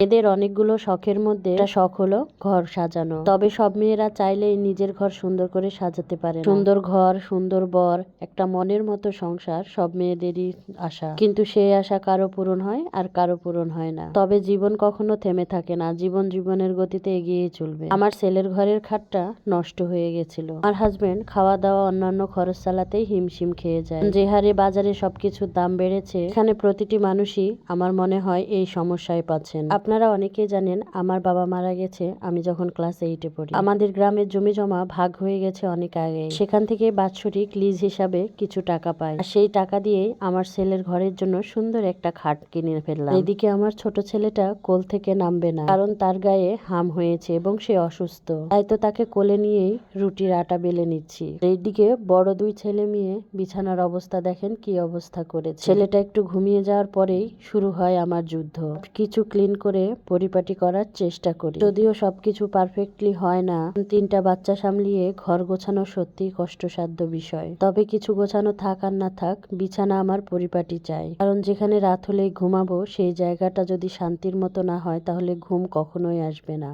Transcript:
এদের অনেকগুলো শখের মধ্যে একটা শখ হলো ঘর সাজানো। তবে সব মেয়েরা চাইলেই নিজের ঘর সুন্দর করে সাজাতে পারে না। সুন্দর ঘর, সুন্দর বর, একটা মনের মতো সংসার সব মেয়েদেরই আশা, কিন্তু সেই আশা কারো পূরণ হয় আর কারো পূরণ হয় না। তবে জীবন কখনো থেমে থাকে না, জীবন জীবনের গতিতে এগিয়ে চলবে। আমার ছেলের ঘরের খাটটা নষ্ট হয়ে গেছিল। আমার হাজবেন্ড খাওয়া দাওয়া অন্যান্য খরচ চালাতেই হিমশিম খেয়ে যায়। যে হারে বাজারে সবকিছুর দাম বেড়েছে, এখানে প্রতিটি মানুষই আমার মনে হয় এই সমস্যায় পাচ্ছেন। আপনারা অনেকেই জানেন আমার বাবা মারা গেছে আমি যখন ক্লাস 8-এ পড়ি। আমাদের গ্রামের জমি জমা ভাগ হয়ে গেছে অনেক আগে। সেখান থেকে বাৎসরিক লিজ হিসাবে কিছু টাকা পাই, আর সেই টাকা দিয়ে আমার ছেলের ঘরের জন্য সুন্দর একটা খাট কিনে ফেললাম। এদিকে আমার ছোট ছেলেটা কোল থেকে নামবে না, কারণ তার গায়ে হাম হয়েছে এবং সে অসুস্থ। তাই তো তাকে কোলে নিয়েই রুটির আটা বেলে নিচ্ছি। এইদিকে বড় দুই ছেলে মেয়ে বিছানার অবস্থা দেখেন কি অবস্থা করেছে। ছেলেটা একটু ঘুমিয়ে যাওয়ার পরেই শুরু হয় আমার যুদ্ধ। কিছু ক্লিন করে পরিপাটি করার চেষ্টা করি, যদিও সবকিছু পারফেক্টলি হয় না। 3টা বাচ্চা সামলিয়ে ঘর গোছানো সত্যি কষ্টসাধ্য বিষয়। তবে কিছু গোছানো থাক আর না থাক, বিছানা আমার পরিপাটি চাই, কারণ যেখানে রাত হলেই ঘুমাবো সেই জায়গাটা যদি শান্তির মতো না হয় তাহলে ঘুম কখনোই আসবে না।